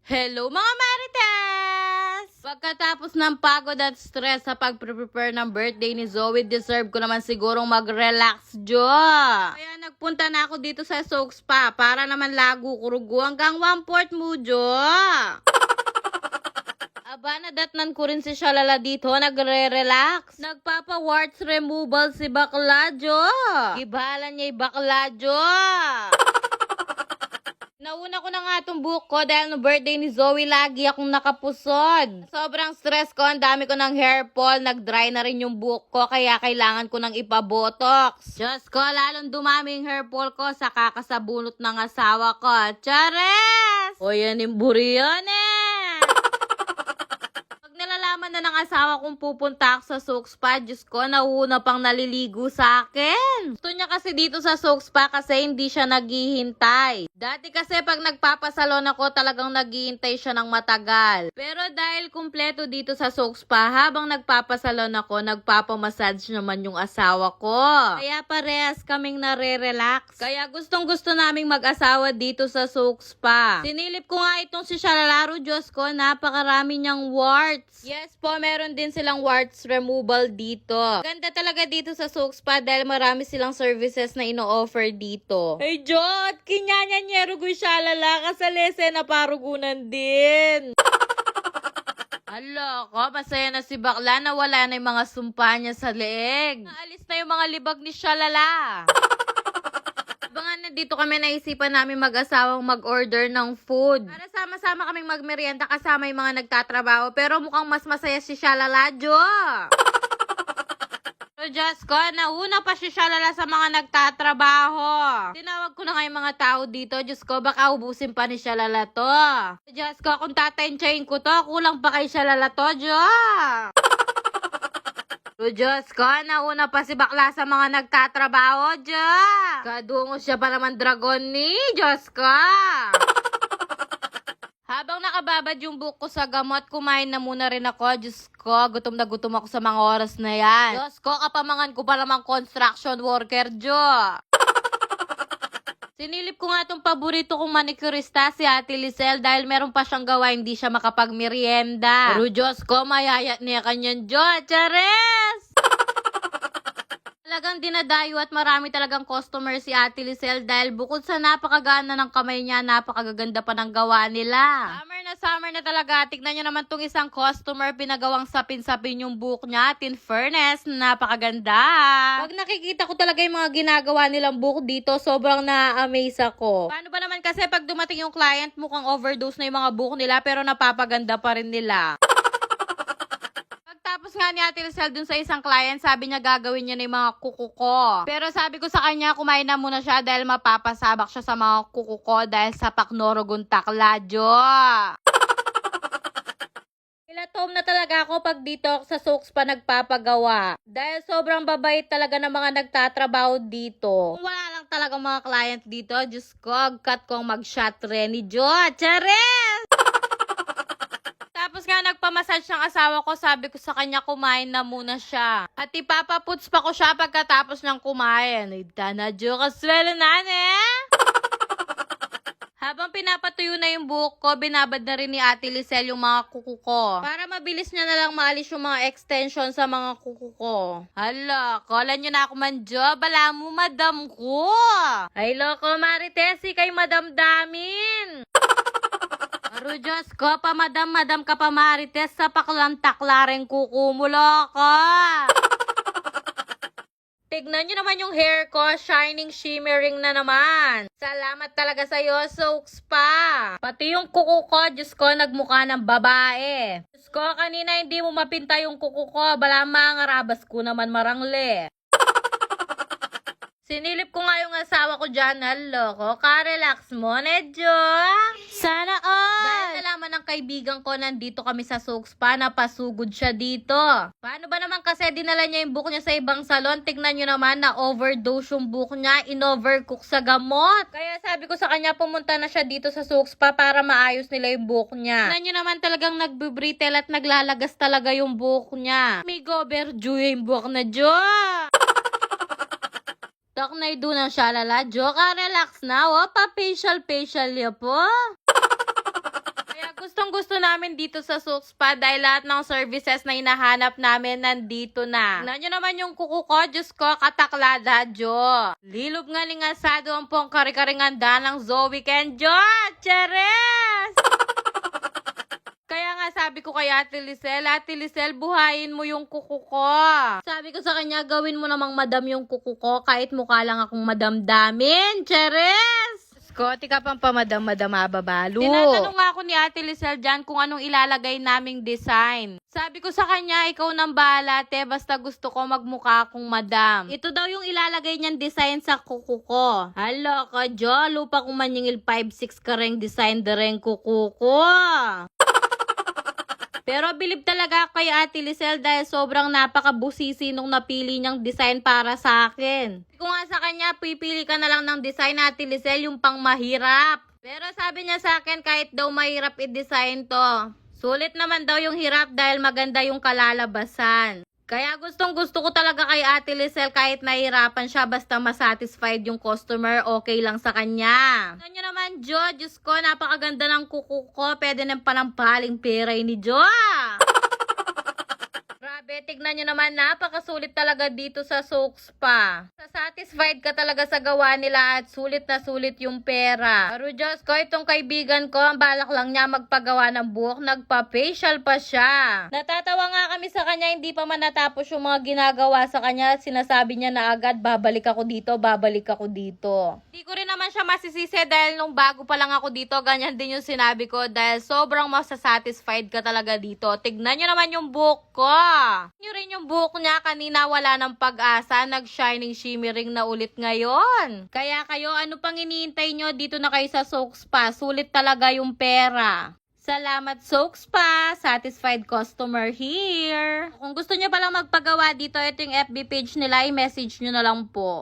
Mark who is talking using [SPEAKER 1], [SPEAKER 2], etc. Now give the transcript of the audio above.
[SPEAKER 1] Hello mga Marites! Pagkatapos ng pagod at stress sa pag-prepare ng birthday ni Zoe, deserve ko naman sigurong mag-relax, Jo. Kaya nagpunta na ako dito sa Soak Spa para naman lago kurugo hanggang 1/4 mo, Jo. Aba, nadatnan ko rin si Shalala dito, nagre-relax. Nagpapa-warts removal si Bakla, Jo. Gibalan niya yung Bakla, Jo. Nauna ko na nga itong buhok ko dahil no birthday ni Zoe, lagi akong nakapusod. Sobrang stress ko, ang dami ko ng hair fall, nag-dry na rin yung buhok ko, kaya kailangan ko ng ipabotox. Diyos ko, lalong dumami yung hair fall ko sa kakasabunot ng asawa ko. Chares! O yan yung buri yan nalalaman na ng asawa kong pupunta ako sa Soak Spa, Diyos ko, nauna pang naliligo sa akin. Gusto niya kasi dito sa Soak Spa kasi hindi siya naghihintay. Dati kasi pag nagpapasalon ako, talagang naghihintay siya ng matagal. Pero dahil kumpleto dito sa Soak Spa, habang nagpapasalon ako, nagpapamassage naman yung asawa ko. Kaya parehas kaming nare-relax. Kaya gustong gusto naming mag-asawa dito sa Soak Spa. Sinilip ko nga itong si Shalalaro, Diyos ko, napakarami niyang warts. Yes po, meron din silang warts removal dito. Ganda talaga dito sa Soak Spa dahil marami silang services na ino-offer dito. Hey, Jot! Kinyanya-nyero ko shalala kasalese na parugunan din. Hala ko, masaya na si Bakla na wala na yung mga sumpa niya sa leeg. Naalis na yung mga libag ni Shalala. Abangan na dito kami, naisipan namin mag-asawang mag-order ng food. Para sama-sama kaming magmerienda kasama yung mga nagtatrabaho. Pero mukhang mas masaya si Shalala, Jo. So, Diyos ko, nauna pa si Shalala sa mga nagtatrabaho. Tinawag ko na nga yung mga tao dito. Diyos ko, baka ubusin pa ni Shalala to. Diyos ko, kung tatensyahin ko to, kulang pa kay Shalala to, Jo. So, Diyos ko, nauna pa si Bakla sa mga nagtatrabaho, Diyos. Kadungo siya pa naman dragon ni Diyos ko. Habang nakababad yung buhok ko sa gamot, kumain na muna rin ako. Diyos ko, gutom na gutom ako sa mga oras na yan. Diyos ko, kapamangan ko pa namang construction worker, Diyos. Sinilip ko nga itong paborito kong manicurista, si Ate Lisel, dahil meron pa siyang gawa, hindi siya makapagmerienda. Pero Diyos ko, mayayat niya kanyan, Diyos. Chares! Talagang dinadayo at marami talagang customer si Ate Lisel dahil bukod sa napakagana ng kamay niya, napakaganda pa ng gawa nila. Summer na talaga. Tignan nyo naman tong isang customer, pinagawang sapin-sapin yung buhok niya. At in fairness, napakaganda. Pag nakikita ko talaga yung mga ginagawa nilang buhok dito, sobrang na-amaze ako. Paano ba naman kasi pag dumating yung client, mukhang overdose na yung mga buhok nila pero napapaganda pa rin nila. Tapos nga ni Ate Lisel dun sa isang client, sabi niya gagawin niya na yung mga kuko ko. Pero sabi ko sa kanya, kumain na muna siya dahil mapapasabak siya sa mga kuko ko dahil sa Paknorogon Takladyo. Ilatom na talaga ako pag dito ako sa Soak Spa nagpapagawa. Dahil sobrang babait talaga ng mga nagtatrabaho dito. Kung wala lang talaga mga client dito, Diyos ko, agkat kong mag-shot ready, Jo. Chares! Tapos nga nagpamassage ng asawa ko, sabi ko sa kanya kumain na muna siya. At ipapaputs pa ko siya pagkatapos ng kumain. Ida na, Jo, kaswelo na, Habang pinapatuyo na yung buhok ko, binabad na rin ni Ate Lisel yung mga kuko ko. Para mabilis niya na lang maalis yung mga extension sa mga kuko ko. Hala, kala nyo na ako man, Jo. Bala mo, madam ko. Ay, loko, Maritesi, kay Madam Damin. Pero Diyos ko, pamadam-madam ka pa, Marites, sa paklantaklareng kukumulo ko. Tignan nyo naman yung hair ko, shining, shimmering na naman. Salamat talaga sa'yo, Soak Spa. Pati yung kuko ko, Diyos ko, nagmukha ng babae. Diyos ko, kanina hindi mo mapinta yung kuko ko, bala mga rabas ko naman marangle. Sinilip ko nga yung asawa ko dyan, haloko, ka-relax mo, Nedjo. Sana all. Dahil nalaman ng kaibigan ko, nandito kami sa Soak Spa, napasugod siya dito. Paano ba naman kasi dinala niya yung buhok niya sa ibang salon? Tignan nyo naman na overdose yung buhok niya, in-overcook sa gamot. Kaya sabi ko sa kanya, pumunta na siya dito sa Soak Spa para maayos nila yung buhok niya. Tignan nyo naman talagang nagbibritel at naglalagas talaga yung buhok niya. Migo, berju yung buhok na, Jo. Tak na ido ng Shalala, Jo, ka relax na, pa facial niya po. Kaya gusto namin dito sa Souk Spa dahil lahat ng services na hinahanap namin nandito na. Tignan nyo naman yung kuko ko, Diyos ko, kataklada, Jo. Lilob nga lingasado ang pong kari-karinganda ng Zoe Ken, Jo. Cheres! Kaya nga sabi ko kay Ate Lisel, buhayin mo yung kuko ko. Sabi ko sa kanya, gawin mo namang madam yung kuko ko kahit mukha lang akong madamdamin. Cheres! Scotty ka pang pamadam-madam ababalo. Tinatanong nga ako ni Ate Lisel dyan kung anong ilalagay naming design. Sabi ko sa kanya, ikaw nang bahala, te, basta gusto ko magmukha akong madam. Ito daw yung ilalagay niyang design sa kuko ko. Hala ka, Jo, lupa kong maningil 5'6" ka ring design dereng kuko ko. Pero bilib talaga ako kay Ate Lisel dahil sobrang napakabusisi nung napili niyang design para sa akin. Kung nga sa kanya, pipili ka na lang ng design, Ate Lisel, yung pang mahirap. Pero sabi niya sa akin, kahit daw mahirap i-design to, sulit naman daw yung hirap dahil maganda yung kalalabasan. Kaya gustong gusto ko talaga kay Ate Lisel kahit nahihirapan siya basta masatisfied yung customer, okay lang sa kanya. Ano nyo naman, Jo? Diyos ko, napakaganda ng kuko ko. Pwede nang panampaling pera ni Jo. Grabe, tignan nyo naman, napakasulit talaga dito sa Souk Spa. Satisfied ka talaga sa gawa nila at sulit na sulit yung pera. Pero Diyos ko, itong kaibigan ko, ang balak lang niya magpagawa ng buhok, nagpa-facial pa siya. Natatawa nga kami sa kanya, hindi pa man natapos yung mga ginagawa sa kanya. Sinasabi niya na agad, babalik ako dito, babalik ako dito. Hindi ko rin naman siya masisisi dahil nung bago pa lang ako dito, ganyan din yung sinabi ko dahil sobrang masasatisfied ka talaga dito. Tignan nyo naman yung buhok ko. Nyo rin yung buhok niya, kanina wala ng pag-asa, nag-shining shimmering na ulit ngayon. Kaya kayo, ano pang iniintay nyo? Dito na kayo sa Souk Spa, sulit talaga yung pera. Salamat Souk Spa, satisfied customer here. Kung gusto nyo palang magpagawa dito, ito yung FB page nila, i-message nyo na lang po.